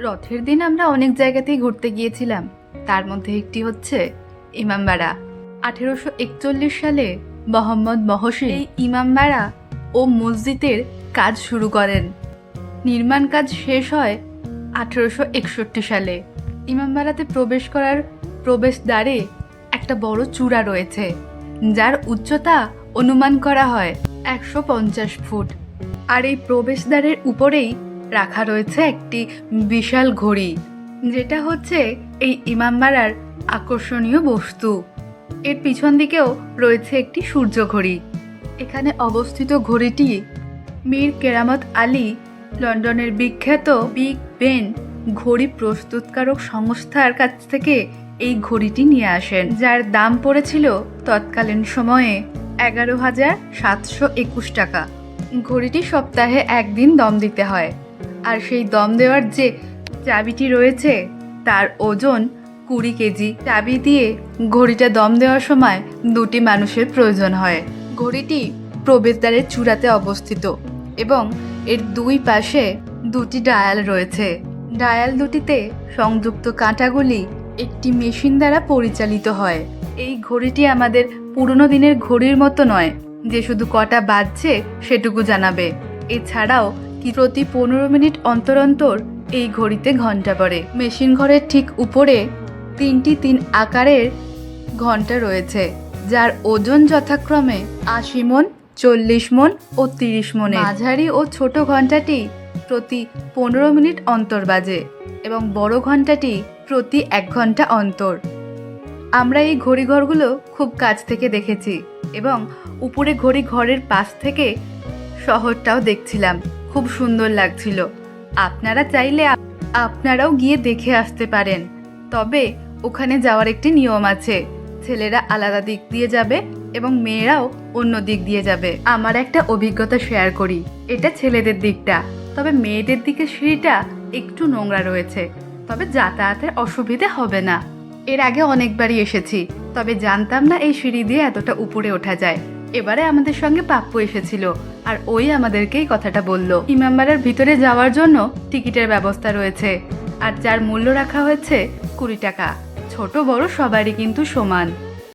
রথের দিন আমরা অনেক জায়গাতেই ঘুরতে গিয়েছিলাম। তার মধ্যে একটি হচ্ছে ইমামবাড়া। 1841 সালে মোহাম্মদ মহসিন এই ইমামবাড়া ও মসজিদের কাজ শুরু করেন। নির্মাণ কাজ শেষ হয় 1861 সালে। ইমামবাড়াতে প্রবেশ করার প্রবেশদ্বারে একটা বড় চূড়া রয়েছে, যার উচ্চতা অনুমান করা হয় 150 ফুট। আর এই প্রবেশদ্বারের উপরেই রাখা রয়েছে একটি বিশাল ঘড়ি, যেটা হচ্ছে এই ইমামবাড়ার আকর্ষণীয় বস্তু। এর পিছন দিকেও রয়েছে একটি সূর্য ঘড়ি। এখানে অবস্থিত ঘড়িটি মীর কেরামত আলী লন্ডনের বিখ্যাত বিগ বেন ঘড়ি প্রস্তুতকারক সংস্থার কাছ থেকে এই ঘড়িটি নিয়ে আসেন, যার দাম পড়েছিল তৎকালীন সময়ে 11,721 টাকা। ঘড়িটি সপ্তাহে একদিন দম দিতে হয়, আর সেই দম দেওয়ার যে চাবিটি রয়েছে তার ওজন 20 কেজি। চাবি দিয়ে ঘড়িটা দম দেওয়ার সময় দুটি মানুষের প্রয়োজন হয়। ঘড়িটি প্রবেশদ্বারের চূড়াতে অবস্থিত এবং এর দুই পাশে দুটি ডায়াল রয়েছে। ডায়াল দুটিতে সংযুক্ত কাঁটাগুলি একটি মেশিন দ্বারা পরিচালিত হয়। এই ঘড়িটি আমাদের পুরনো দিনের ঘড়ির মতো নয় যে শুধু কটা বাজছে সেটুকু জানাবে। এছাড়াও কি প্রতি 15 মিনিট অন্তর অন্তর এই ঘড়িতে ঘন্টা পড়ে। মেশিন ঘরের ঠিক উপরে 3টি 3 আকারের ঘন্টা রয়েছে, যার ওজন যথাক্রমে 80 মণ, 40 মণ ও 30 মণে। মাঝারি ও ছোট ঘন্টাটি প্রতি 15 মিনিট অন্তর বাজে এবং বড় ঘন্টাটি প্রতি 1 ঘন্টা অন্তর। আমরা এই ঘড়িঘরগুলো খুব কাছ থেকে দেখেছি এবং উপরে ঘড়ি ঘরের পাশ থেকে শহরটাও দেখছিলাম। খুব সুন্দর লাগছিল। আপনারা চাইলে আপনারাও গিয়ে দেখে আসতে পারেন। তবে ওখানে যাওয়ার একটি নিয়ম আছে, ছেলেরা আলাদা দিক দিয়ে যাবে এবং মেয়েরাও অন্য দিক দিয়ে যাবে। আমার একটা অভিজ্ঞতা শেয়ার করি। এটা ছেলেদের দিকটা, তবে মেয়েদের দিকে সিঁড়িটা একটু নোংরা রয়েছে, তবে যাতায়াতের অসুবিধে হবে না। এর আগে অনেকবারই এসেছি, তবে জানতাম না এই সিঁড়ি দিয়ে এতটা উপরে ওঠা যায়। এবারে আমাদের সঙ্গে পাপ্পু এসেছিল, আর ওই আমাদেরকে এই কথাটা বলল। ইমামবাড়ার ভিতরে যাওয়ার জন্য টিকিটের ব্যবস্থা রয়েছে, আর যার মূল্য রাখা হয়েছে 20 টাকা। ছোট বড় সবারই কিন্তু সমান।